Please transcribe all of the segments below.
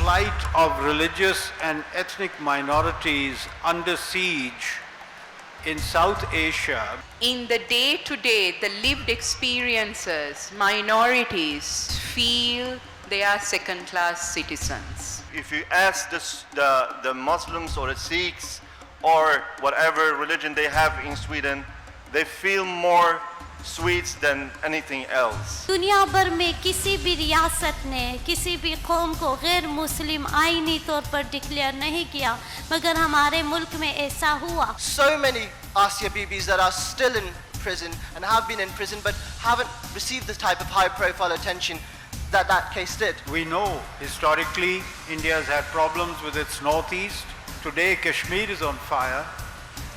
plight of religious and ethnic minorities under siege in South Asia. In the day-to-day, the lived experiences, minorities feel they are second-class citizens. If you ask the Muslims or the Sikhs or whatever religion they have in Sweden, they feel more Swedes than anything else. दुनिया भर में किसी भी रियासत ने किसी भी कौम को गैर मुस्लिम आईनी तौर पर डिक्लेयर नहीं किया, मगर हमारे मुल्क में ऐसा हुआ. So many Asiya Bibis that are still in prison and have been in prison but haven't received the type of high-profile attention that that case did. We know historically India has had problems with its northeast. Today Kashmir is on fire.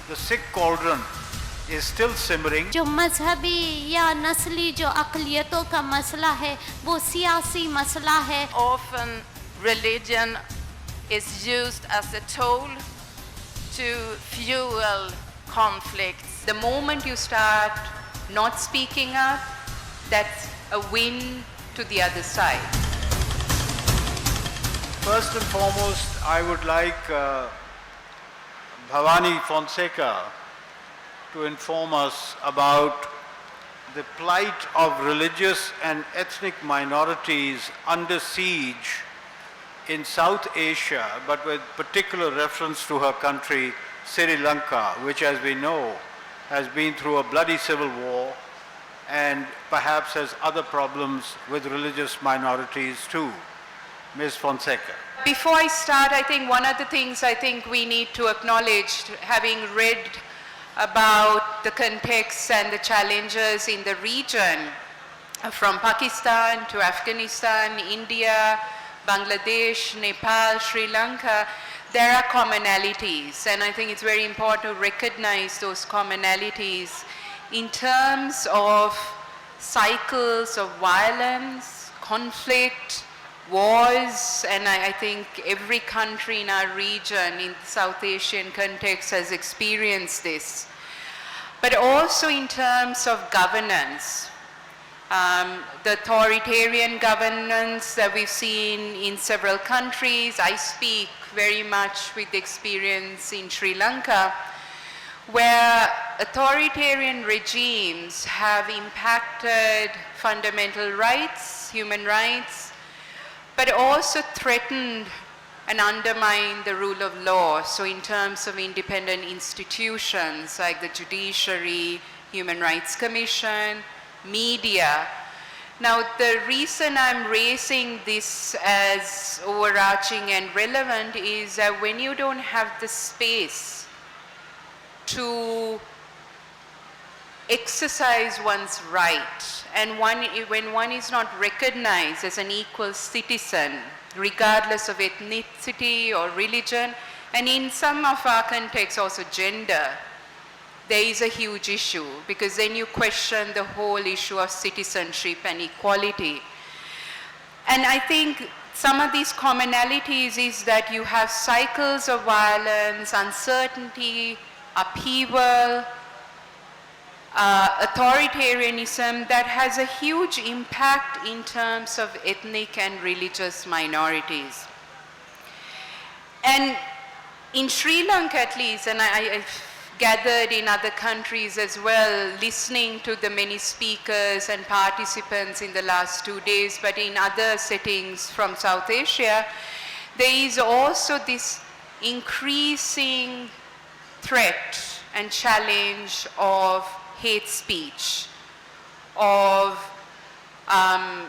The Sikh cauldron is still simmering. जो मजहबी या नस्ली जो अक़लियतों का मसला है वो सियासी मसला है. Often religion is used as a tool to fuel conflicts. The moment you start not speaking up, that's a win to the other side. First and foremost, I would like Bhavani Fonseka to inform us about the plight of religious and ethnic minorities under siege in South Asia, but with particular reference to her country, Sri Lanka, which, as we know, has been through a bloody civil war and perhaps has other problems with religious minorities too. Ms. Fonseka. Before I start, I think one of the things I think we need to acknowledge, having read about the context and the challenges in the region, from Pakistan to Afghanistan, India, Bangladesh, Nepal, Sri Lanka, there are commonalities, and I think it's very important to recognize those commonalities in terms of cycles of violence, conflict, wars, and I think every country in our region, in the South Asian context, has experienced this. But also in terms of governance, the authoritarian governance that we've seen in several countries. I speak very much with experience in Sri Lanka, where authoritarian regimes have impacted fundamental rights, human rights, but also threatened and undermined the rule of law. So in terms of independent institutions like the judiciary, Human Rights Commission, media. Now, the reason I'm raising this as overarching and relevant is that when you don't have the space to exercise one's right, and when one is not recognized as an equal citizen, regardless of ethnicity or religion, and in some of our contexts also gender, there is a huge issue, because then you question the whole issue of citizenship and equality. And I think some of these commonalities is that you have cycles of violence, uncertainty, upheaval, authoritarianism that has a huge impact in terms of ethnic and religious minorities. And in Sri Lanka at least, and I've gathered in other countries as well, listening to the many speakers and participants in the last 2 days, but in other settings from South Asia, there is also this increasing threat and challenge of hate speech, of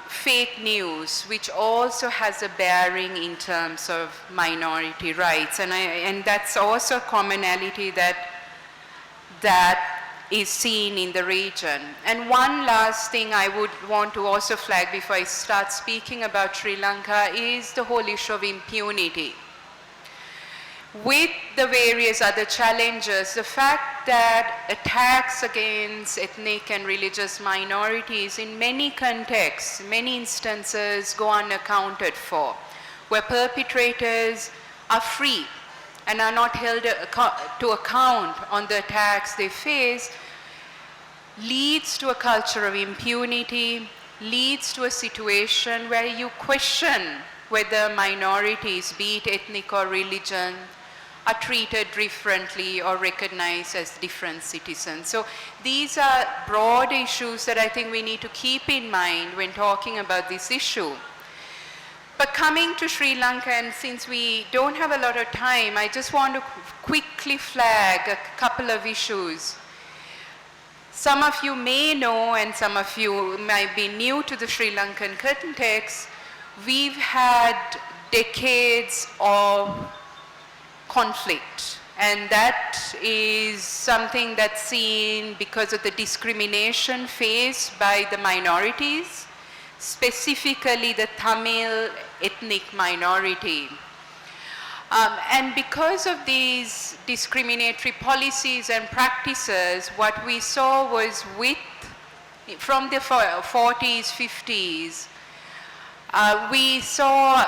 fake news, which also has a bearing in terms of minority rights. And that's also a commonality that is seen in the region. And one last thing I would want to also flag before I start speaking about Sri Lanka is the whole issue of impunity. With the various other challenges, the fact that attacks against ethnic and religious minorities in many contexts, many instances go unaccounted for, where perpetrators are free and are not held to account on the attacks they face, leads to a culture of impunity, leads to a situation where you question whether minorities, be it ethnic or religion, are treated differently or recognized as different citizens. So these are broad issues that I think we need to keep in mind when talking about this issue. But coming to Sri Lanka, and since we don't have a lot of time, I just want to quickly flag a couple of issues. Some of you may know, and some of you might be new to the Sri Lankan context, we've had decades of conflict. And that is something that's seen because of the discrimination faced by the minorities, specifically the Tamil ethnic minority. And because of these discriminatory policies and practices, what we saw was from the 40s, 50s, we saw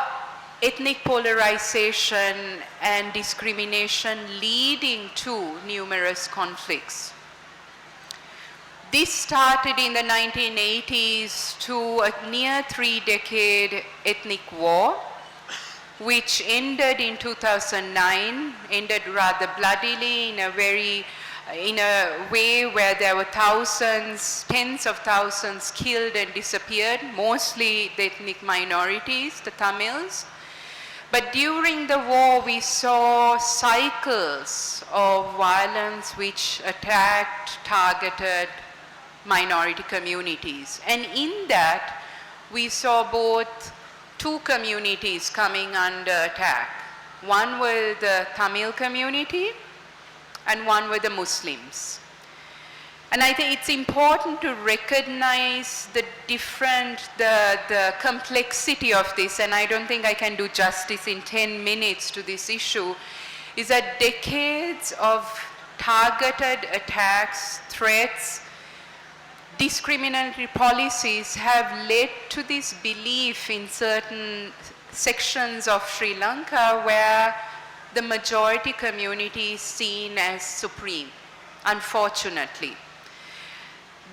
ethnic polarization and discrimination leading to numerous conflicts. This started in the 1980s to a near 3-decade ethnic war, which ended in 2009, ended rather bloodily in a way where there were thousands, tens of thousands killed and disappeared, mostly the ethnic minorities, the Tamils. But during the war, we saw cycles of violence which attacked, targeted minority communities. And in that, we saw both two communities coming under attack. One was the Tamil community and one were the Muslims. And I think it's important to recognize the complexity of this, and I don't think I can do justice in 10 minutes to this issue, is that decades of targeted attacks, threats, discriminatory policies have led to this belief in certain sections of Sri Lanka where the majority community is seen as supreme, unfortunately.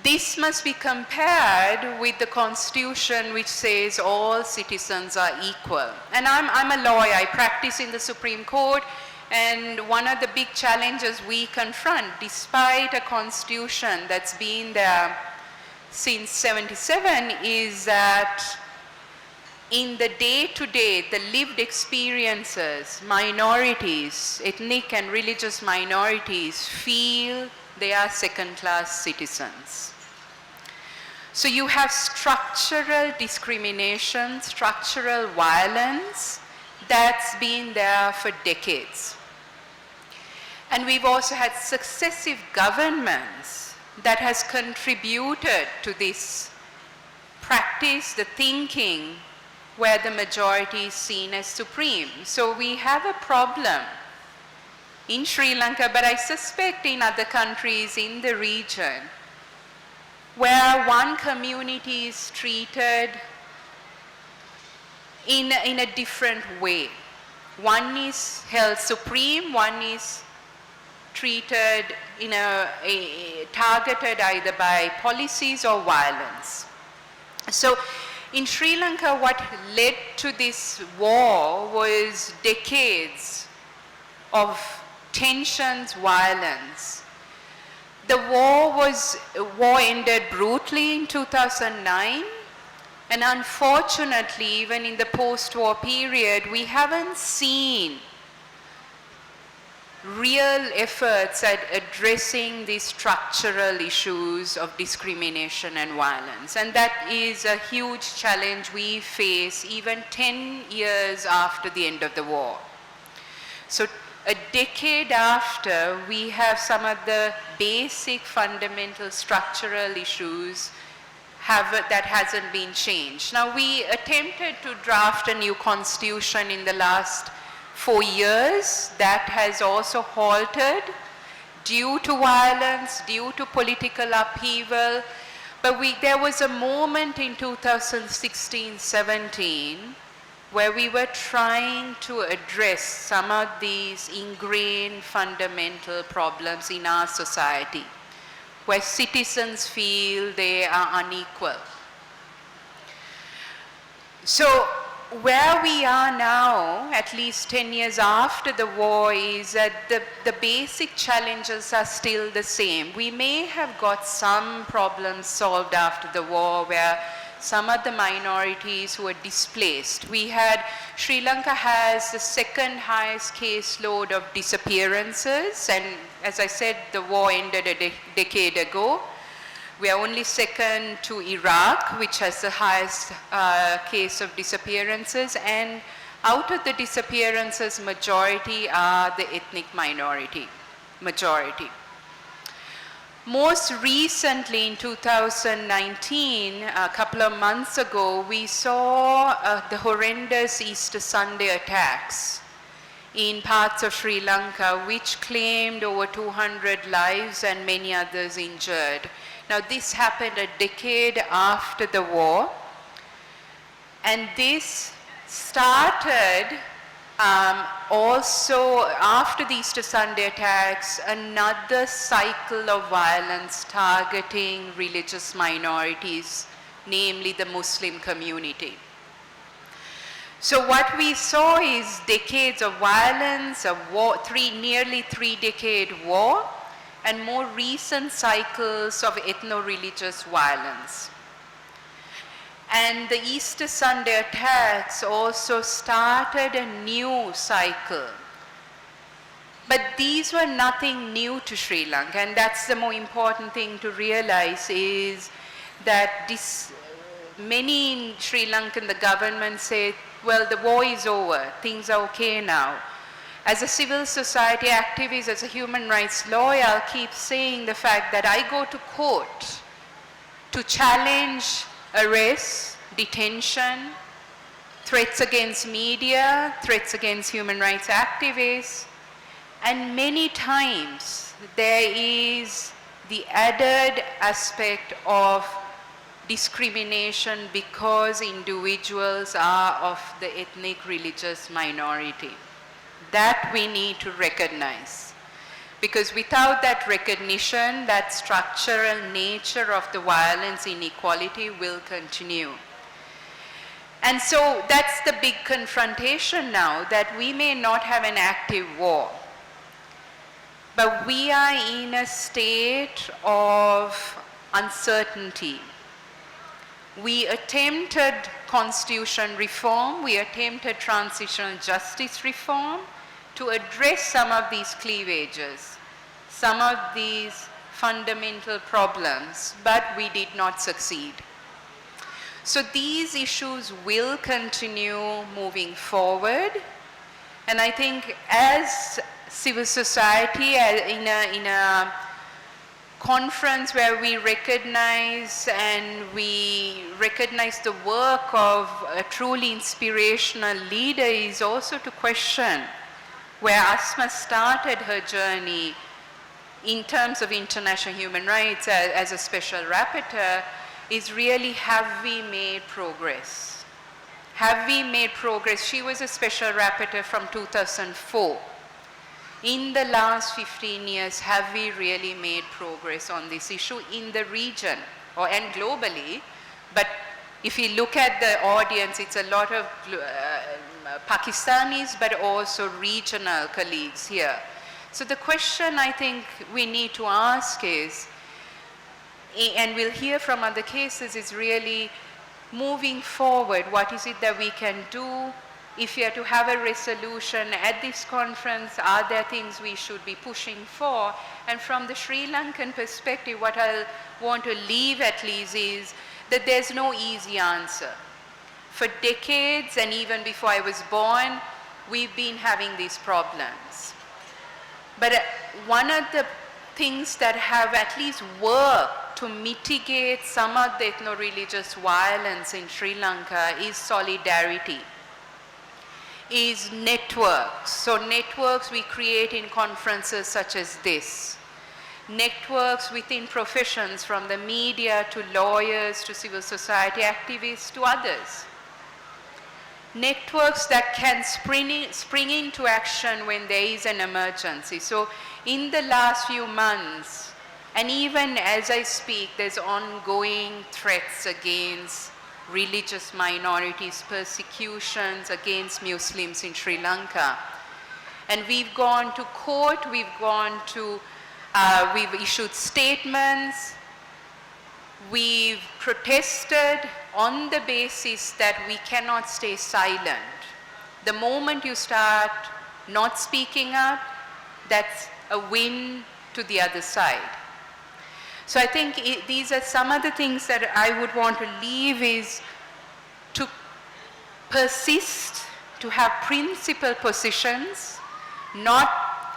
This must be compared with the constitution which says all citizens are equal. And I'm a lawyer, I practice in the Supreme Court, and one of the big challenges we confront, despite a constitution that's been there since 77, is that in the day-to-day, the lived experiences, minorities, ethnic and religious minorities feel they are second-class citizens. So you have structural discrimination, structural violence that's been there for decades. And we've also had successive governments that has contributed to this practice, the thinking, where the majority is seen as supreme. So we have a problem in Sri Lanka, but I suspect in other countries in the region, where one community is treated in a different way. One is held supreme, one is treated targeted either by policies or violence. So in Sri Lanka, what led to this war was decades of tensions, violence. The war ended brutally in 2009, and unfortunately, even in the post-war period, we haven't seen real efforts at addressing these structural issues of discrimination and violence. And that is a huge challenge we face even 10 years after the end of the war. So a decade after, we have some of the basic fundamental structural issues that hasn't been changed. Now, we attempted to draft a new constitution in the last 4 years. That has also halted due to violence, due to political upheaval. But there was a moment in 2016-17 where we were trying to address some of these ingrained fundamental problems in our society, where citizens feel they are unequal. So where we are now, at least 10 years after the war, is that the basic challenges are still the same. We may have got some problems solved after the war where some of the minorities who were displaced. Sri Lanka has the second highest caseload of disappearances, and as I said, the war ended a decade ago. We are only second to Iraq, which has the highest case of disappearances, and out of the disappearances, majority are the ethnic minority, majority. Most recently, in 2019, a couple of months ago, we saw the horrendous Easter Sunday attacks in parts of Sri Lanka, which claimed over 200 lives and many others injured. Now, this happened a decade after the war, and this started also after the Easter Sunday attacks, another cycle of violence targeting religious minorities, namely the Muslim community. So what we saw is decades of violence, a war, nearly three-decade war, and more recent cycles of ethno-religious violence. And the Easter Sunday attacks also started a new cycle. But these were nothing new to Sri Lanka, and that's the more important thing to realize is that many in Sri Lankan, the government said, well, the war is over, things are okay now. As a civil society activist, as a human rights lawyer, I'll keep saying the fact that I go to court to challenge arrests, detention, threats against media, threats against human rights activists, and many times there is the added aspect of discrimination because individuals are of the ethnic religious minority. That we need to recognize. Because without that recognition, that structural nature of the violence inequality will continue. And so that's the big confrontation now, that we may not have an active war, but we are in a state of uncertainty. We attempted constitution reform, we attempted transitional justice reform to address some of these cleavages, some of these fundamental problems, but we did not succeed. So these issues will continue moving forward, and I think as civil society in a conference where we recognize the work of a truly inspirational leader is also to question where Asma started her journey in terms of international human rights as a special rapporteur, is really, have we made progress? Have we made progress? She was a special rapporteur from 2004. In the last 15 years, have we really made progress on this issue in the region and globally? But if you look at the audience, it's a lot of Pakistanis, but also regional colleagues here. So the question I think we need to ask is, and we'll hear from other cases, is really moving forward, what is it that we can do? If we are to have a resolution at this conference, are there things we should be pushing for? And from the Sri Lankan perspective, what I want to leave at least is that there's no easy answer. For decades, and even before I was born, we've been having these problems. But one of the things that have at least worked to mitigate some of the ethno-religious violence in Sri Lanka is solidarity, is networks. So networks we create in conferences such as this. Networks within professions, from the media to lawyers to civil society activists to others. Networks that can spring into action when there is an emergency. So in the last few months, and even as I speak, there's ongoing threats against religious minorities, persecutions against Muslims in Sri Lanka. And we've gone to court, we've issued statements, we've protested on the basis that we cannot stay silent. The moment you start not speaking up, that's a win to the other side. So I think these are some of the things that I would want to leave is to persist, to have principled positions. Not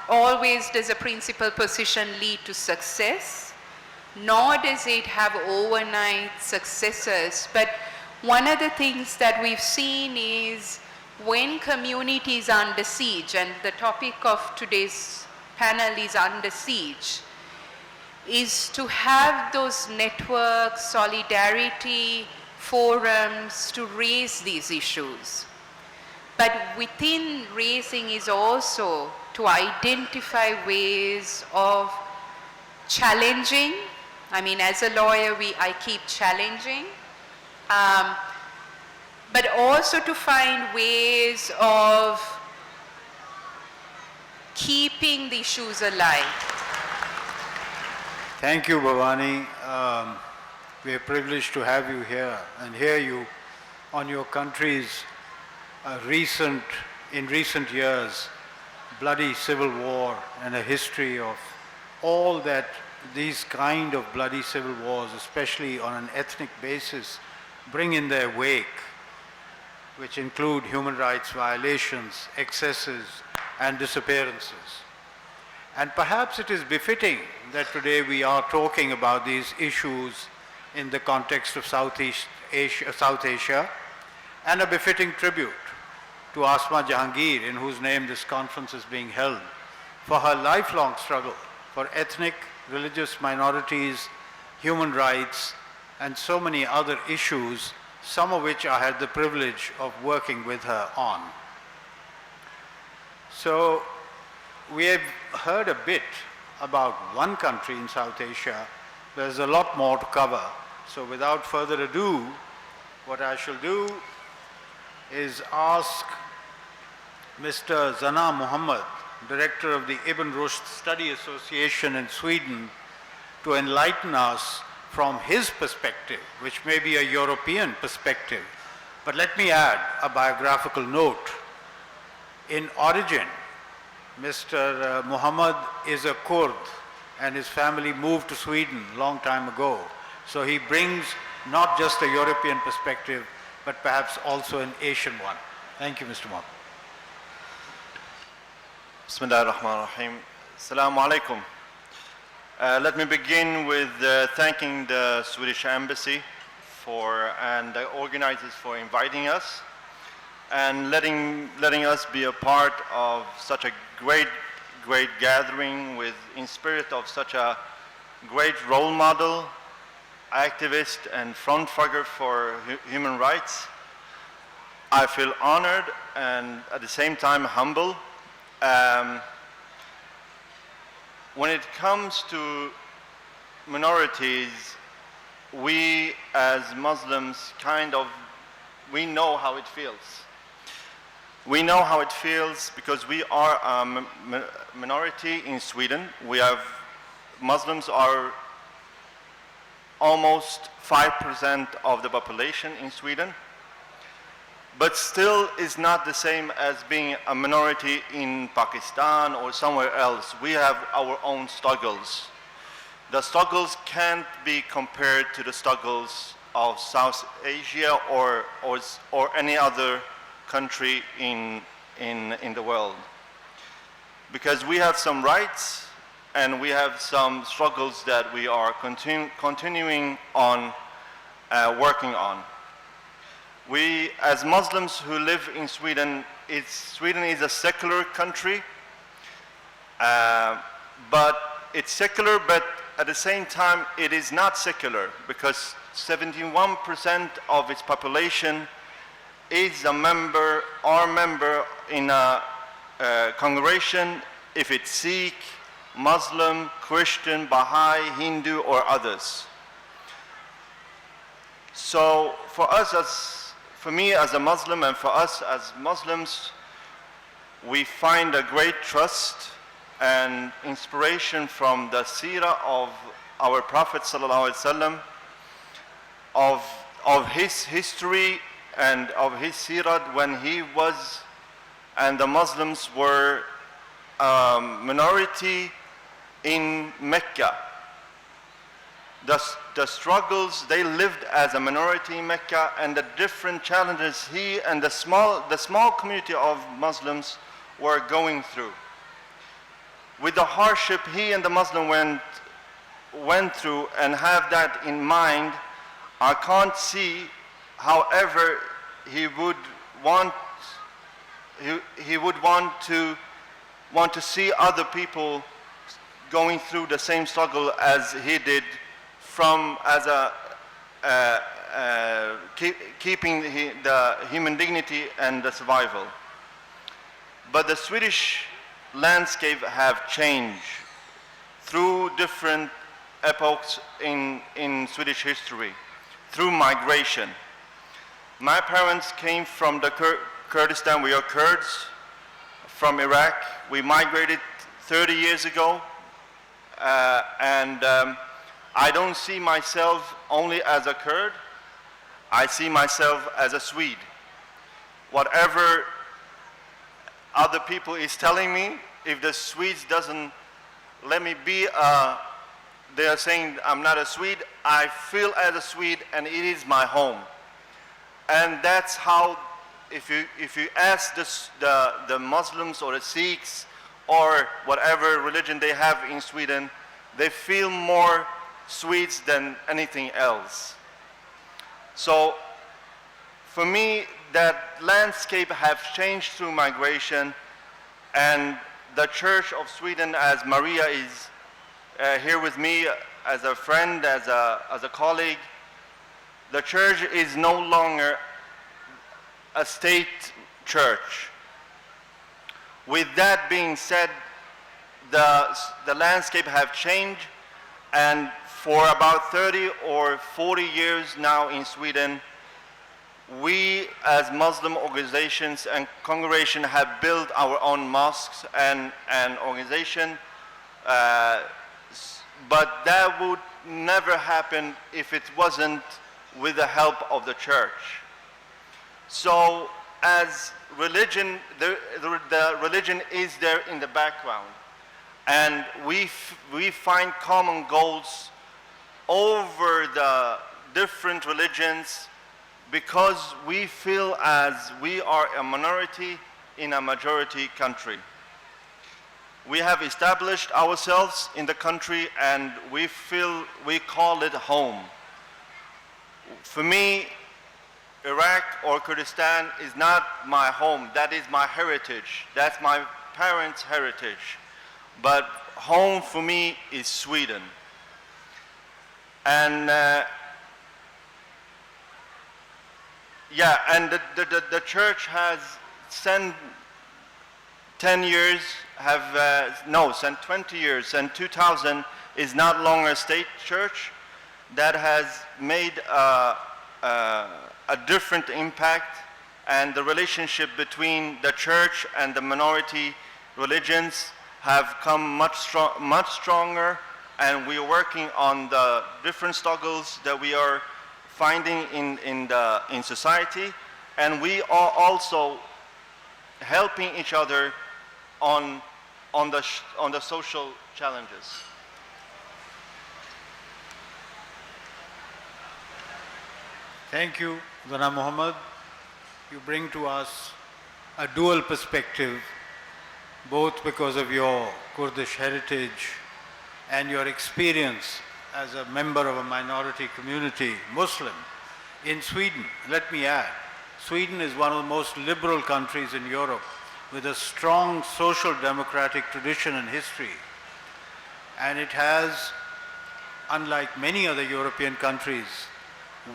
always does a principled position lead to success, nor does it have overnight successes. But one of the things that we've seen is when communities are under siege, and the topic of today's panel is under siege, is to have those networks, solidarity, forums to raise these issues. But within raising is also to identify ways of challenging. I mean, as a lawyer, I keep challenging. But also to find ways of keeping the issues alive. Thank you, Bhavani. We are privileged to have you here and hear you on your country's in recent years, bloody civil war and a history of all that these kind of bloody civil wars, especially on an ethnic basis, bring in their wake, which include human rights violations, excesses, and disappearances. And perhaps it is befitting that today we are talking about these issues in the context of South Asia, and a befitting tribute to Asma Jahangir, in whose name this conference is being held, for her lifelong struggle for ethnic, religious minorities, human rights, and so many other issues, some of which I had the privilege of working with her on. So we have heard a bit about one country in South Asia. There's a lot more to cover. So without further ado, what I shall do is ask Mr. Zana Muhammad, Director of the Ibn Rushd Study Association in Sweden, to enlighten us from his perspective, which may be a European perspective. But let me add a biographical note. In origin, Mr. Muhammad is a Kurd, and his family moved to Sweden a long time ago. So he brings not just a European perspective, but perhaps also an Asian one. Thank you, Mr. Muhammad. Bismillah ar-Rahman ar-Rahim. Assalamu alaikum. Let me begin with thanking the Swedish Embassy and the organizers for inviting us and letting us be a part of such a great gathering in spirit of such a great role model, activist, and front figure for human rights. I feel honored and at the same time humble. When it comes to minorities, we as Muslims we know how it feels. We know how it feels because we are a minority in Sweden. Muslims are almost 5% of the population in Sweden, but still is not the same as being a minority in Pakistan or somewhere else. We have our own struggles. The struggles can't be compared to the struggles of South Asia or any other country in the world. Because we have some rights and we have some struggles that we are continuing on working on. We, as Muslims who live in Sweden, Sweden is a secular country, but it's secular, but at the same time it is not secular because 71% of its population is a member in a congregation, if it's Sikh, Muslim, Christian, Baha'i, Hindu, or others. So for me as a Muslim and for us as Muslims, we find a great trust and inspiration from the seerah of our Prophet ﷺ, of his history and of his seerah when he was and the Muslims were a minority in Mecca. The struggles they lived as a minority in Mecca and the different challenges he and the small community of Muslims were going through. With the hardship he and the Muslim went through and have that in mind, I can't see however he would want to see other people going through the same struggle as he did, keeping the human dignity and the survival. But the Swedish landscape have changed through different epochs in Swedish history, through migration. My parents came from the Kurdistan. We are Kurds from Iraq. We migrated 30 years ago, and I don't see myself only as a Kurd. I see myself as a Swede. Whatever other people is telling me, if the Swedes doesn't let me be, they are saying I'm not a Swede, I feel as a Swede and it is my home. And that's how, if you ask the Muslims or the Sikhs or whatever religion they have in Sweden, they feel more Swedes than anything else. So for me, that landscape has changed through migration, and the Church of Sweden, as Maria is here with me as a friend, as a colleague, the church is no longer a state church. With that being said, the landscape have changed, and for about 30 or 40 years now in Sweden, we as Muslim organizations and congregation have built our own mosques and organization, but that would never happen if it wasn't with the help of the church. So as religion, the religion is there in the background, and we find common goals over the different religions because we feel as we are a minority in a majority country. We have established ourselves in the country and we call it home. For me, Iraq or Kurdistan is not my home. That is my heritage. That's my parents' heritage. But home for me is Sweden. And and the church has sent 10 years, sent 20 years, and 2000 is not longer a state church. That has made a different impact, and the relationship between the church and the minority religions have come much stronger, and we are working on the different struggles that we are finding in society, and we are also helping each other on the social challenges. Thank you, Zana Muhammad. You bring to us a dual perspective, both because of your Kurdish heritage and your experience as a member of a minority community, Muslim, in Sweden. Let me add, Sweden is one of the most liberal countries in Europe with a strong social democratic tradition and history. And it has, unlike many other European countries,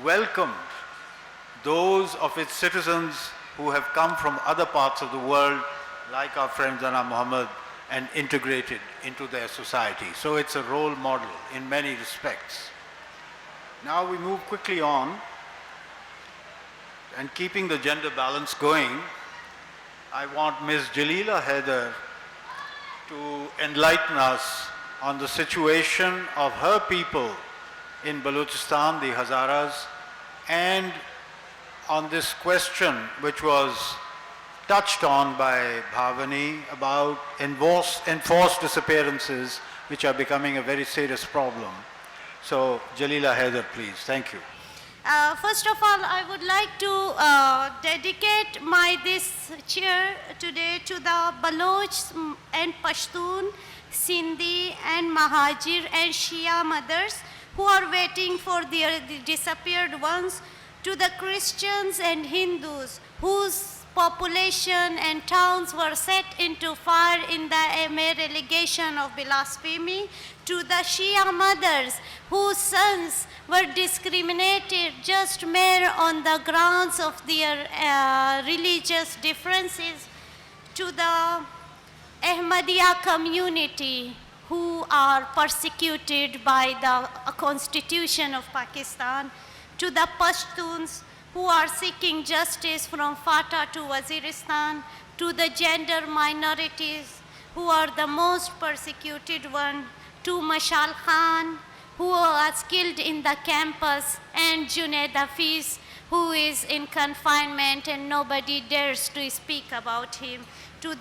welcomed those of its citizens who have come from other parts of the world, like our friend Zana Muhammad, and integrated into their society. So it's a role model in many respects. Now we move quickly on and keeping the gender balance going, I want Ms. Jalila Haider to enlighten us on the situation of her people in Balochistan, the Hazaras, and on this question which was touched on by Bhavani about enforced disappearances, which are becoming a very serious problem. So, Jalila Haider, please. Thank you. First of all, I would like to dedicate this chair today to the Baloch and Pashtun, Sindhi and Mahajir and Shia mothers who are waiting for the disappeared ones, to the Christians and Hindus whose population and towns were set into fire in the mere allegation of blasphemy, to the Shia mothers whose sons were discriminated just mere on the grounds of their religious differences, to the Ahmadiyya community who are persecuted by the Constitution of Pakistan, to the Pashtuns who are seeking justice from Fatah to Waziristan, to the gender minorities who are the most persecuted one, to Mashal Khan who was killed in the campus, and Junaid Hafiz who is in confinement and nobody dares to speak about him, to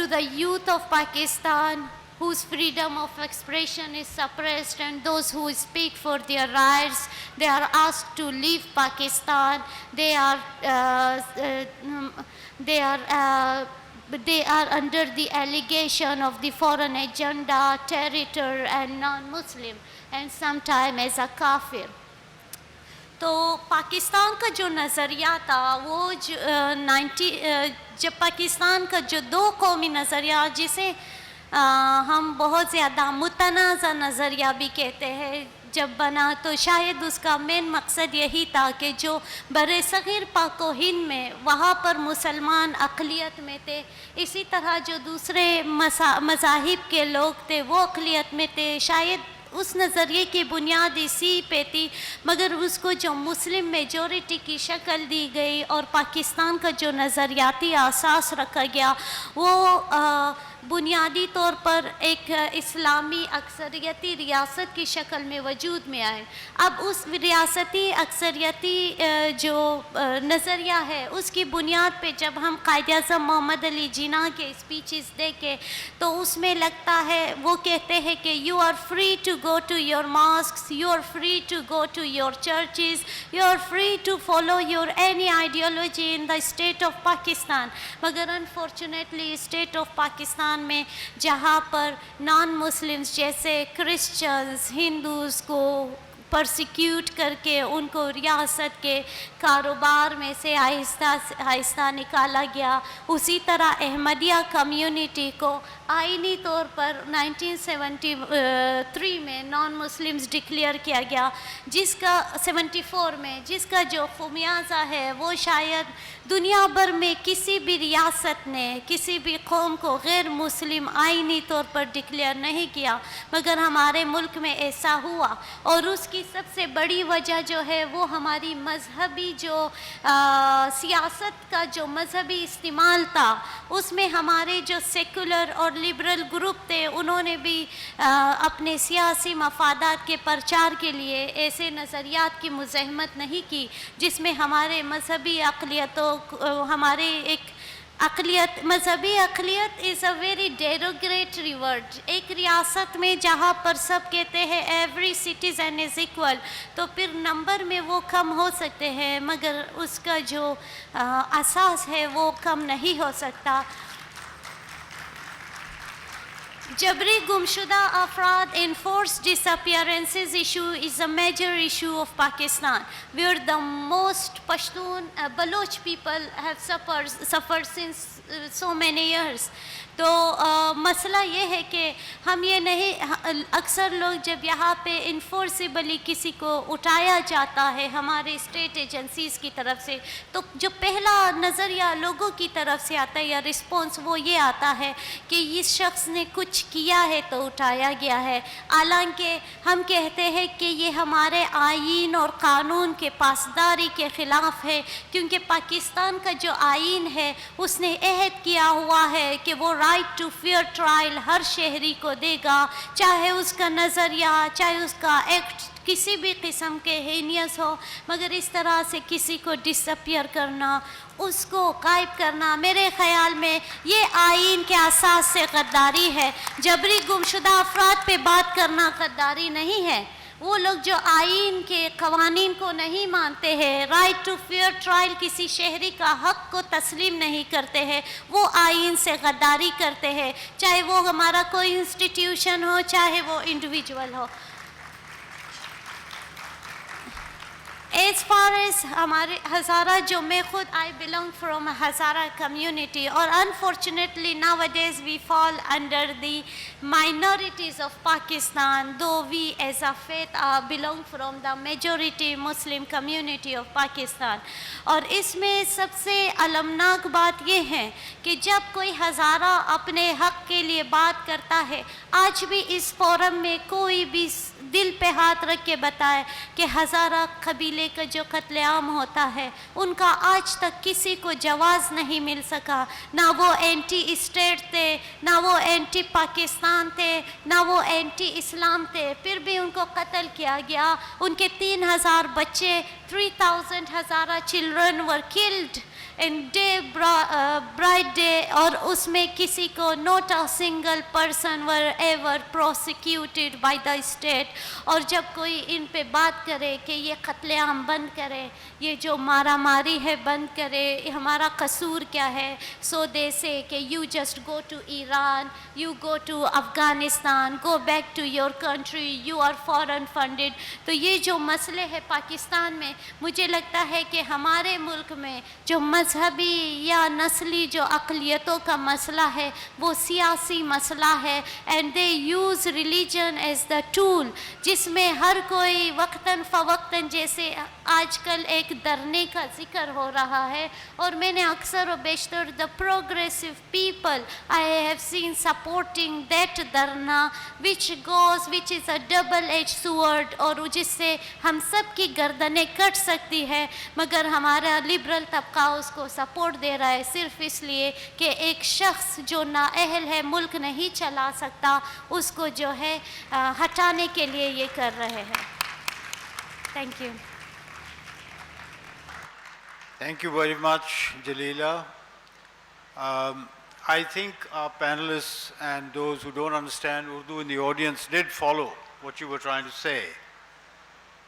the youth of Pakistan whose freedom of expression is suppressed, and those who speak for their rights, they are asked to leave Pakistan. They are under the allegation of the foreign agenda, terror and non-Muslim, and sometimes as a kafir. तो पाकिस्तान का जो नज़रिया था वो जब पाकिस्तान का जो दो कौमी नज़रिया जिसे हम बहुत ज़्यादा मुतनाज़ा नज़रिया भी कहते हैं जब बना, तो शायद उसका मेन मकसद यही था कि जो बरे-सग़ीर पाक व हिंद में वहाँ पर मुसलमान अक़लियत में थे, इसी तरह जो दूसरे मज़ाहिब के लोग थे वो अक़लियत में थे, शायद उस नज़रिए की बुनियाद इसी पे थी, मगर उसको जो मुस्लिम मेजॉरिटी की शक्ल दी गई और पाकिस्तान का जो नज़रियाती असास रखा गया वो बुनियादी तौर पर एक इस्लामी अक्सरियती रियासत की शक्ल में वजूद में आए। अब उस रियासती अक्सरियती जो नज़रिया है उसकी बुनियाद पे जब हम कायद-ए-आज़म मोहम्मद अली जिन्ना के स्पीचेस देखें तो उसमें लगता है वो कहते हैं कि you are free to go to your mosques, you are free to go to your churches, you are free to follow your any ideology in the state of Pakistan. मगर unfortunately state of Pakistan में जहाँ पर non-Muslims जैसे Christians, Hindus को persecute करके उनको रियासत के कारोबार में से आहिस्ता आहिस्ता निकाला गया, उसी तरह अहमदिया कम्युनिटी को आईनी तौर पर 1973 में नॉन मुस्लिम्स डिक्लेयर किया गया, जिसका 74 में जिसका जो खुमियाजा है वो शायद दुनिया भर में किसी भी रियासत ने किसी भी कौम को गैर मुस्लिम आईनी तौर पर डिक्लेयर नहीं किया, मगर हमारे मुल्क में ऐसा हुआ। और उसकी सबसे बड़ी वजह जो है वो हमारी मजहबी जो सियासत का जो मजहबी इस्तेमाल था, उसमें हमारे जो सेकुलर और लिबरल ग्रुप थे उन्होंने भी अपने सियासी मफादात के प्रचार के लिए ऐसे नज़रियात की मुज़ाहमत नहीं की जिसमें हमारे मजहबी अक़लियतों हमारे एक अक़लियत मजहबी अक़लियत is a very derogatory word. एक रियासत में जहाँ पर सब कहते हैं एवरी सिटीज़न इज़ इक्वल, तो फिर नंबर में वो कम हो सकते हैं मगर उसका जो असास है वो कम नहीं हो सकता। जबरी गुमशुदा अफराद enforced disappearances issue is a major issue of Pakistan, where the most Pashtun Baloch people have suffered since so many years. तो मसला ये है कि हम ये नहीं, अक्सर लोग जब यहाँ पे इन्फोर्सिबली किसी को उठाया जाता है हमारे स्टेट एजेंसीज़ की तरफ से, तो जो पहला नज़रिया लोगों की तरफ से आता है या रिस्पॉन्स वो ये आता है कि इस शख्स ने कुछ कुछ किया है तो उठाया गया है, हालांकि हम कहते हैं कि ये हमारे आईन और कानून के पासदारी के ख़िलाफ़ है, क्योंकि पाकिस्तान का जो आईन है उसने अहद किया हुआ है कि वो राइट टू फेयर ट्रायल हर शहरी को देगा, चाहे उसका नज़रिया, चाहे उसका एक्ट किसी भी किस्म के हेनियस हो, मगर इस तरह से किसी को डिसअपियर करना, उसको गायब करना, मेरे ख़याल में ये आईन के असास से गद्दारी है। जबरी गुमशुदा अफराद पे बात करना गद्दारी नहीं है। वो लोग जो आईन के कवानीन को नहीं मानते हैं, राइट टू फेयर ट्रायल किसी शहरी का हक को तस्लीम नहीं करते हैं, वो आईन से गद्दारी करते हैं, चाहे वो हमारा कोई इंस्टीट्यूशन हो, चाहे वो इंडिविजुअल हो। As far as हमारे हज़ारा, जो मैं खुद I belong from a Hazara community, और unfortunately nowadays we fall under the minorities of Pakistan, though we as a faith belong from the majority Muslim community of Pakistan. और इसमें सबसे अलमनाक बात ये है कि जब कोई हज़ारा अपने हक़ के लिए बात करता है, आज भी इस फोरम में कोई भी दिल पे हाथ रख के बताए कि हज़ारा कबीले का जो कत्लेआम होता है उनका आज तक किसी को जवाज़ नहीं मिल सका। ना वो एंटी स्टेट थे, ना वो एंटी पाकिस्तान थे, ना वो एंटी इस्लाम थे, फिर भी उनको कत्ल किया गया। उनके 3000 बच्चे, 3000 Hazara children were killed in day bright day, और उसमें किसी को not a single person were ever prosecuted by the state. और जब कोई इन पे बात करे कि ये कत्लेआम बंद करे, ये जो मारा मारी है बंद करे, हमारा कसूर क्या है, सो दे से कि you just go to Iran, you go to Afghanistan, go back to your country, you are foreign funded. तो ये जो मसले हैं पाकिस्तान में, मुझे लगता है कि हमारे मुल्क में जो मजहबी या नस्ली जो अक़लियतों का मसला है वो सियासी मसला है, and they use religion as the tool, जिसमें हर कोई वक्तन फ़वक्तन, जैसे आजकल एक धरने का जिक्र हो रहा है, और मैंने अक्सर व बेशतर the progressive people I have seen supporting that dharna which is a double edge sword, और जिससे हम सब की गर्दनें कट सकती है, मगर हमारा लिबरल तबका उसको सपोर्ट दे रहा है सिर्फ इसलिए कि एक शख्स जो नाअहल है, मुल्क नहीं चला सकता, उसको जो है हटाने के लिए ये कर रहे हैं। Thank you. Thank you very much, Jalila. I think our panelists and those who don't understand Urdu in the audience did follow what you were trying to say.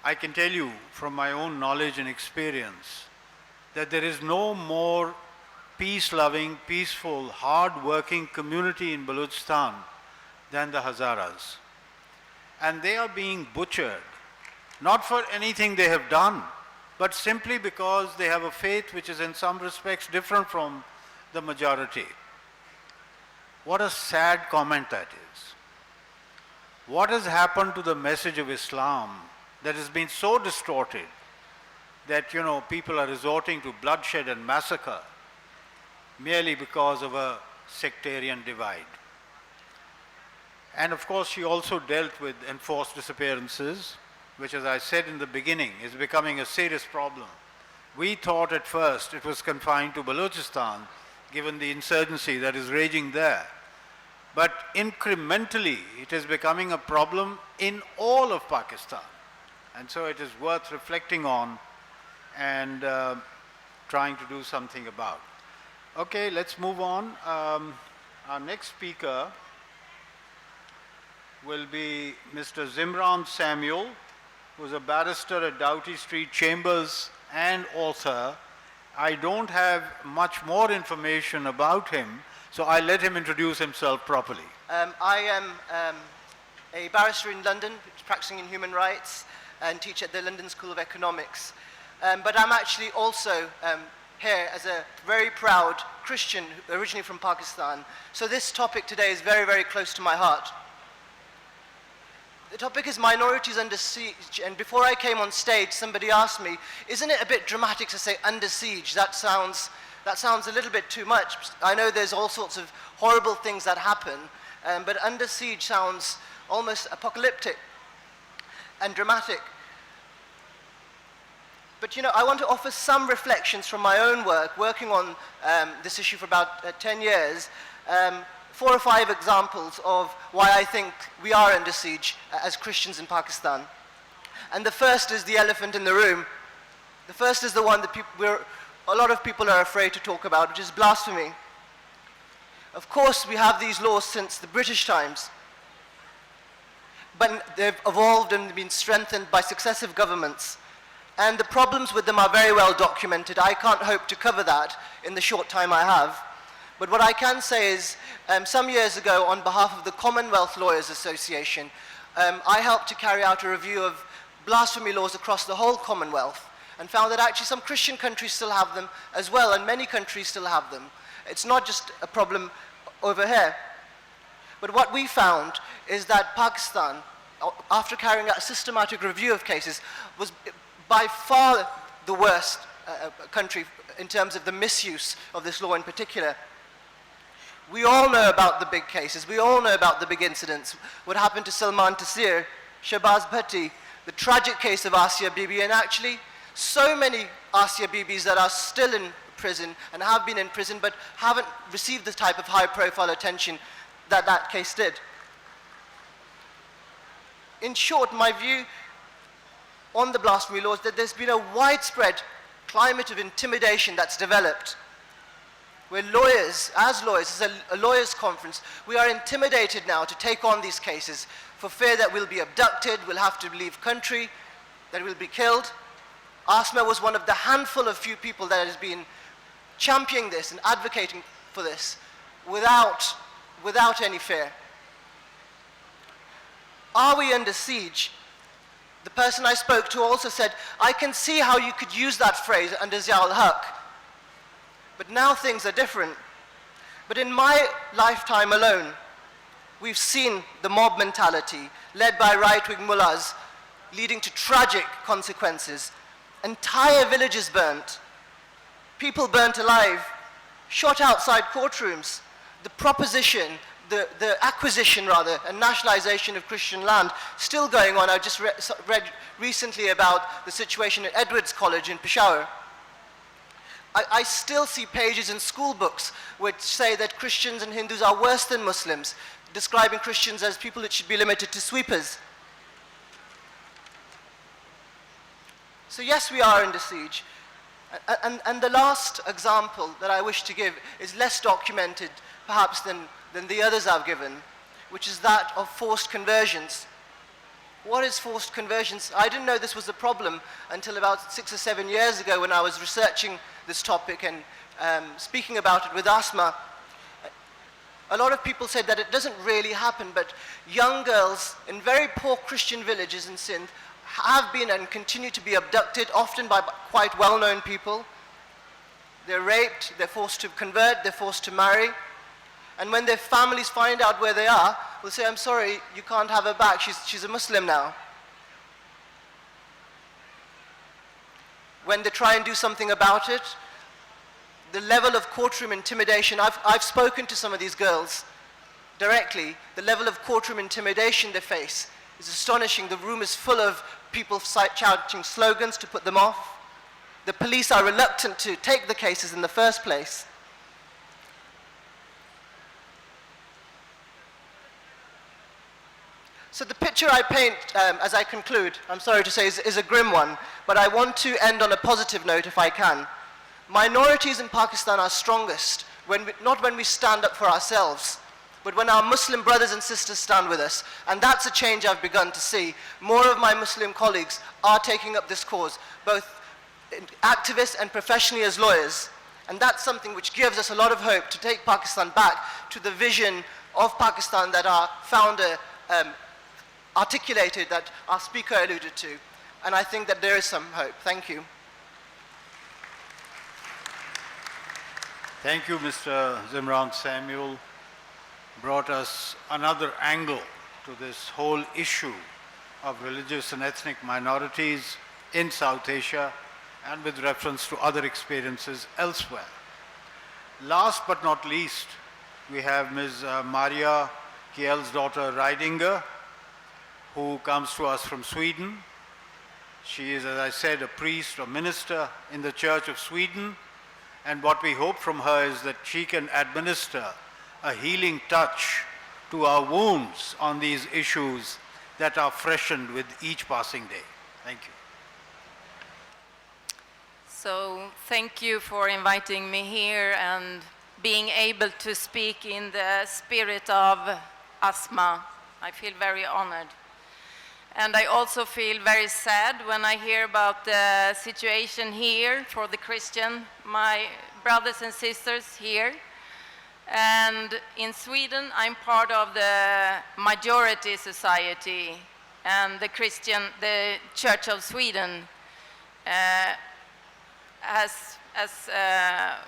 I can tell you from my own knowledge and experience that there is no more peace-loving, peaceful, hard-working community in Balochistan than the Hazaras. And they are being butchered, not for anything they have done, but simply because they have a faith which is in some respects different from the majority. What a sad comment that is. What has happened to the message of Islam that has been so distorted that, people are resorting to bloodshed and massacre merely because of a sectarian divide? And of course, she also dealt with enforced disappearances, which, as I said in the beginning, is becoming a serious problem. We thought at first it was confined to Balochistan, given the insurgency that is raging there. But incrementally, it is becoming a problem in all of Pakistan. And so it is worth reflecting on and trying to do something about. Okay, let's move on. Our next speaker will be Mr. Zimran Samuel, who is a barrister at Doughty Street Chambers and author. I don't have much more information about him, so I'll let him introduce himself properly. I am a barrister in London, practicing in human rights, and teach at the London School of Economics. But I'm actually also here as a very proud Christian, originally from Pakistan. So this topic today is very, very close to my heart. The topic is minorities under siege, and before I came on stage, somebody asked me, isn't it a bit dramatic to say under siege? That sounds a little bit too much. I know there's all sorts of horrible things that happen, but under siege sounds almost apocalyptic and dramatic. But I want to offer some reflections from my own work, working on this issue for about 10 years, 4 or 5 examples of why I think we are under siege as Christians in Pakistan. And the first is the elephant in the room. The first is the one that a lot of people are afraid to talk about, which is blasphemy. Of course, we have these laws since the British times, but they've evolved and been strengthened by successive governments. And the problems with them are very well documented. I can't hope to cover that in the short time I have. But what I can say is, some years ago, on behalf of the Commonwealth Lawyers Association, I helped to carry out a review of blasphemy laws across the whole Commonwealth, and found that actually some Christian countries still have them as well, and many countries still have them. It's not just a problem over here. But what we found is that Pakistan, after carrying out a systematic review of cases, was by far the worst country in terms of the misuse of this law in particular. We all know about the big cases. We all know about the big incidents. What happened to Salman Taseer, Shahbaz Bhatti, the tragic case of Asia Bibi, and actually so many Asia Bibis that are still in prison and have been in prison but haven't received the type of high-profile attention that that case did. In short, my view on the blasphemy laws, that there's been a widespread climate of intimidation that's developed, where lawyers, as a lawyers' conference, we are intimidated now to take on these cases for fear that we'll be abducted, we'll have to leave country, that we'll be killed. Asma was one of the handful of few people that has been championing this and advocating for this without any fear. Are we under siege? The person I spoke to also said, I can see how you could use that phrase under Zia-ul-Haq, but now things are different. But in my lifetime alone, we've seen the mob mentality led by right-wing mullahs leading to tragic consequences. Entire villages burnt, people burnt alive, shot outside courtrooms. The proposition, the acquisition rather, and nationalization of Christian land still going on. I just read recently about the situation at Edwards College in Peshawar. I still see pages in school books which say that Christians and Hindus are worse than Muslims, describing Christians as people that should be limited to sweepers. So yes, we are under siege. And the last example that I wish to give is less documented perhaps than the others I've given, which is that of forced conversions. What is forced conversions? I didn't know this was a problem until about 6 or 7 years ago when I was researching this topic and speaking about it with Asma. A lot of people said that it doesn't really happen, but young girls in very poor Christian villages in Sindh have been and continue to be abducted, often by quite well-known people. They're raped, they're forced to convert, they're forced to marry. And when their families find out where they are, they'll say, I'm sorry, you can't have her back, she's a Muslim now. When they try and do something about it, the level of courtroom intimidation, I've spoken to some of these girls directly, the level of courtroom intimidation they face is astonishing. The room is full of people shouting slogans to put them off. The police are reluctant to take the cases in the first place. So the picture I paint as I conclude, I'm sorry to say, is a grim one, but I want to end on a positive note if I can. Minorities in Pakistan are strongest, not when we stand up for ourselves, but when our Muslim brothers and sisters stand with us. And that's a change I've begun to see. More of my Muslim colleagues are taking up this cause, both activists and professionally as lawyers. And that's something which gives us a lot of hope to take Pakistan back to the vision of Pakistan that our founder articulated, that our speaker alluded to. And I think that there is some hope. Thank you. Thank you, Mr. Zimran Samuel. Brought us another angle to this whole issue of religious and ethnic minorities in South Asia and with reference to other experiences elsewhere. Last but not least, we have Ms. Maria Kjellsdotter Rydinger, who comes to us from Sweden. She is, as I said, a priest or minister in the Church of Sweden, and what we hope from her is that she can administer a healing touch to our wounds on these issues that are freshened with each passing day. Thank you. So thank you for inviting me here and being able to speak in the spirit of asthma. I feel very honored. And I also feel very sad when I hear about the situation here for the Christian, my brothers and sisters here. And in Sweden, I'm part of the majority society, and the Church of Sweden, as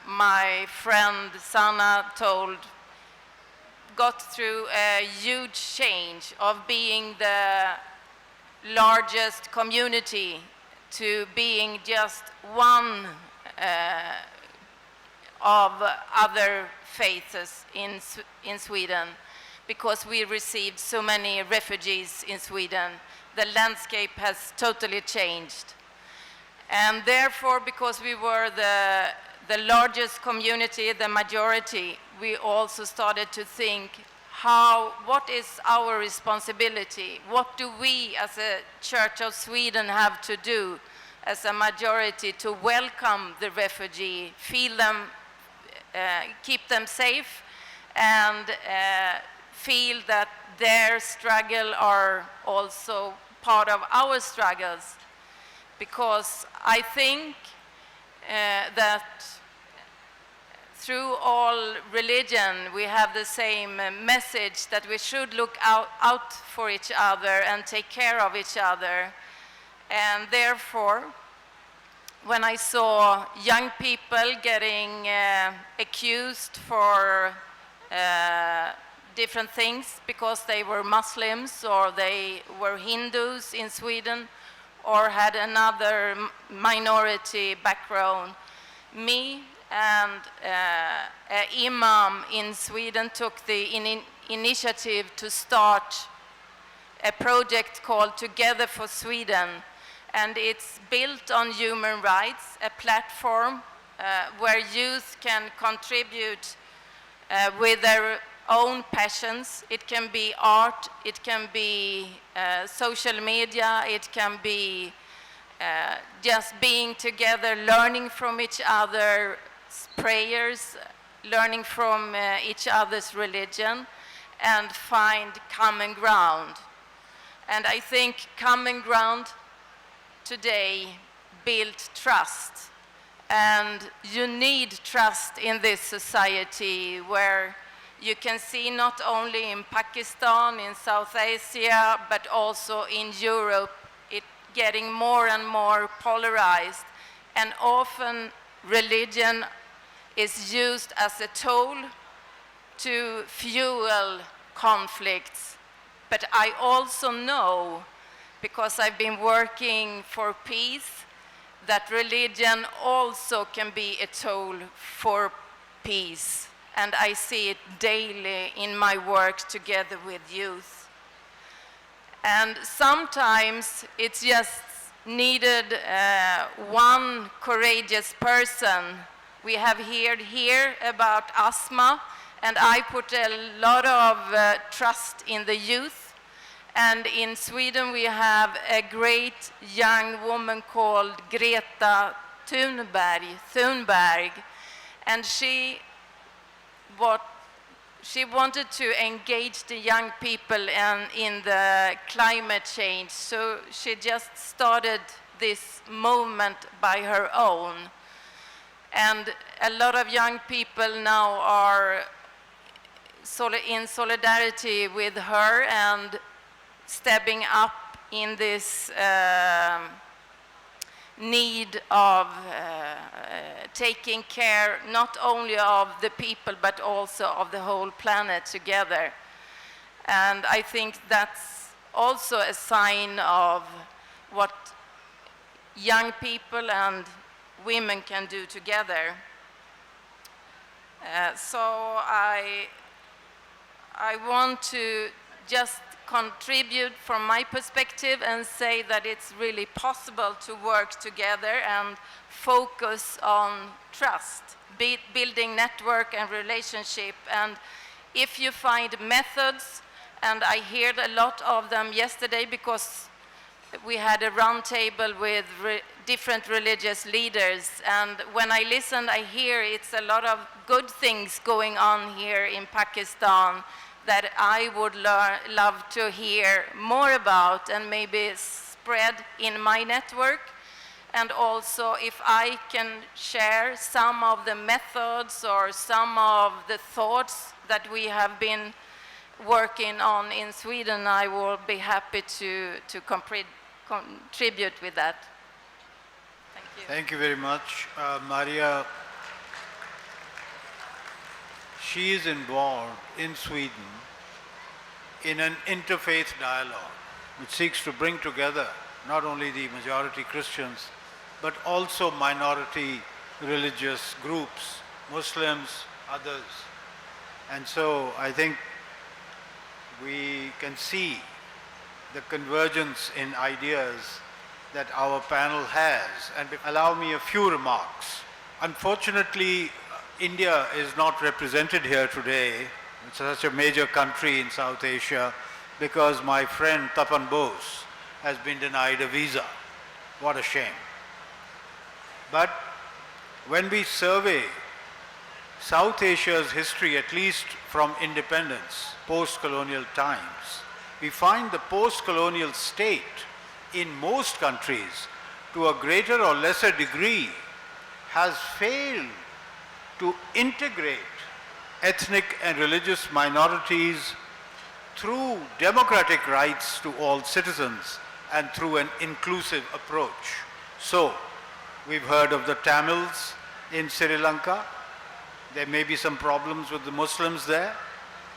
my friend Zana told, got through a huge change of being the largest community to being just one of other faiths in Sweden, because we received so many refugees in Sweden. The landscape has totally changed. And therefore, because we were the largest community, the majority, we also started to think, what is our responsibility? What do we as a Church of Sweden have to do as a majority to welcome the refugee, feel them, keep them safe, and feel that their struggle are also part of our struggles? Because I think that through all religion we have the same message, that we should look out for each other and take care of each other. And therefore, when I saw young people getting accused for different things because they were Muslims or they were Hindus in Sweden, or had another minority background, me and an imam in Sweden took the initiative to start a project called Together for Sweden. And it's built on human rights, a platform where youth can contribute with their own passions. It can be art, it can be social media, it can be just being together, learning from each other's prayers, learning from each other's religion, and find common ground. And I think common ground today build trust. And you need trust in this society where you can see not only in Pakistan, in South Asia, but also in Europe, it getting more and more polarized. And often religion is used as a tool to fuel conflicts. But I also know, because I've been working for peace, that religion also can be a tool for peace. And I see it daily in my work together with youth. And sometimes it's just needed one courageous person. We have heard here about asthma, and I put a lot of trust in the youth. And in Sweden we have a great young woman called Greta Thunberg, and she wanted to engage the young people in the climate change, so she just started this movement by her own. And a lot of young people now are in solidarity with her and stepping up in this need of taking care not only of the people but also of the whole planet together. And I think that's also a sign of what young people and women can do together. So I want to just contribute from my perspective and say that it's really possible to work together and focus on trust, building network and relationship. And if you find methods, and I heard a lot of them yesterday because we had a roundtable with different religious leaders, and when I listened, I hear it's a lot of good things going on here in Pakistan that I would love to hear more about and maybe spread in my network. And also if I can share some of the methods or some of the thoughts that we have been working on in Sweden, I will be happy to contribute with that. Thank you. Thank you very much. Maria, she is involved in Sweden in an interfaith dialogue which seeks to bring together not only the majority Christians but also minority religious groups, Muslims, others. And so I think we can see the convergence in ideas that our panel has. And allow me a few remarks. Unfortunately, India is not represented here today. It's such a major country in South Asia because my friend Tapan Bose has been denied a visa. What a shame. But when we survey South Asia's history, at least from independence, post-colonial times, we find the post-colonial state in most countries, to a greater or lesser degree, has failed to integrate ethnic and religious minorities through democratic rights to all citizens and through an inclusive approach. So, we've heard of the Tamils in Sri Lanka. There may be some problems with the Muslims there.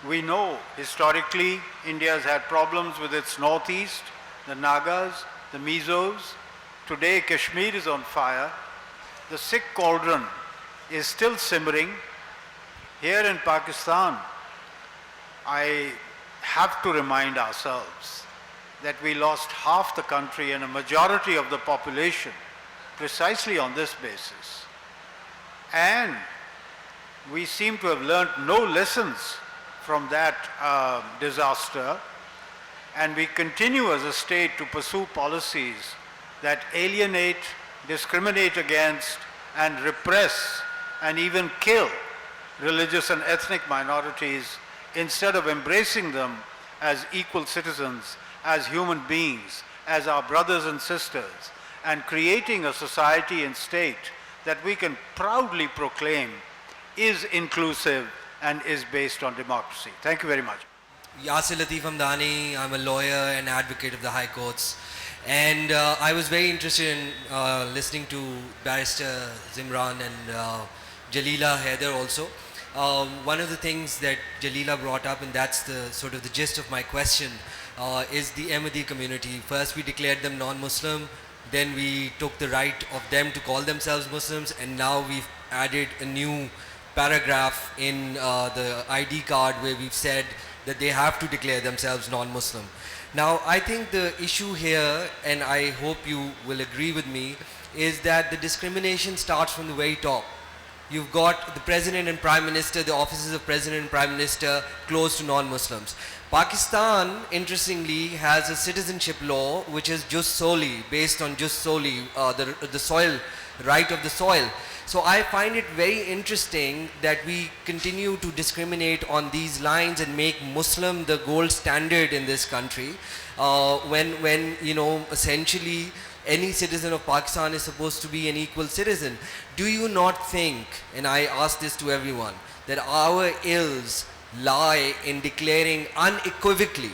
We know historically India has had problems with its northeast, the Nagas, the Mizos. Today Kashmir is on fire. The Sikh cauldron is still simmering. Here in Pakistan, I have to remind ourselves that we lost half the country and a majority of the population precisely on this basis. And we seem to have learnt no lessons from that disaster, and we continue as a state to pursue policies that alienate, discriminate against, and repress and even kill religious and ethnic minorities instead of embracing them as equal citizens, as human beings, as our brothers and sisters, and creating a society and state that we can proudly proclaim is inclusive and is based on democracy. Thank you very much. Yasir Latif Hamdani, I'm a lawyer and advocate of the High Courts. And I was very interested in listening to Barrister Zimran and Jalila Haider also. One of the things that Jalila brought up, and that's the sort of the gist of my question, is the Ahmadi community. First we declared them non-Muslim, then we took the right of them to call themselves Muslims, and now we've added a new paragraph in the ID card where we've said that they have to declare themselves non-Muslim. Now, I think the issue here, and I hope you will agree with me, is that the discrimination starts from the very top. You've got the President and Prime Minister, the offices of President and Prime Minister closed to non-Muslims. Pakistan, interestingly, has a citizenship law which is jus soli, based on jus soli, the soil, right of the soil. So I find it very interesting that we continue to discriminate on these lines and make Muslim the gold standard in this country, when you know, essentially any citizen of Pakistan is supposed to be an equal citizen. Do you not think, and I ask this to everyone, that our ills lie in declaring unequivocally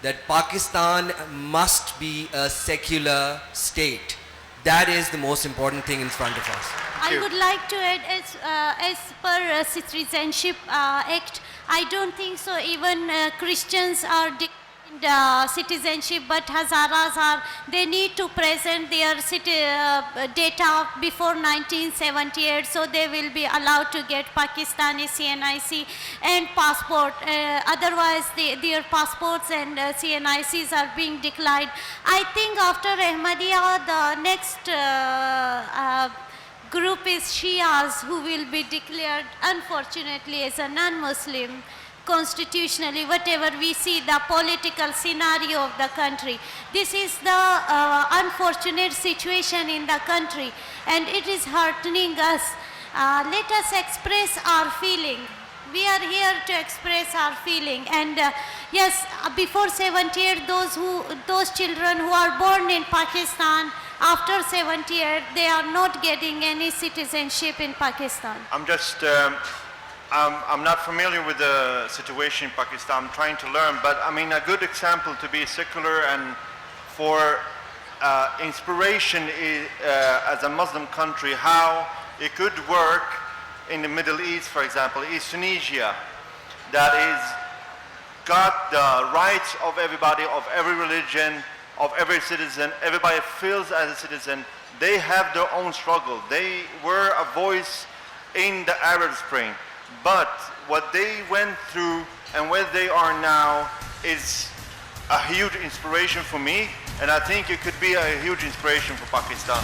that Pakistan must be a secular state? That is the most important thing in front of us. I would like to add, as per Citizenship Act, I don't think so even Christians are citizenship, but Hazaras they need to present their data before 1978, so they will be allowed to get Pakistani CNIC and passport. Otherwise, their passports and CNICs are being declined. I think after Ahmadiyya, the next group is Shias, who will be declared, unfortunately, as a non-Muslim. Constitutionally, whatever we see the political scenario of the country. This is the unfortunate situation in the country, and it is heartening us. Let us express our feeling. We are here to express our feeling, and yes, before 78, those children who are born in Pakistan after 78, they are not getting any citizenship in Pakistan. I'm not familiar with the situation in Pakistan. I'm trying to learn, but I mean, a good example to be secular and for inspiration as a Muslim country, how it could work in the Middle East, for example, is Tunisia, that is got the rights of everybody, of every religion, of every citizen. Everybody feels as a citizen. They have their own struggle. They were a voice in the Arab Spring. But what they went through and where they are now is a huge inspiration for me, and I think it could be a huge inspiration for Pakistan.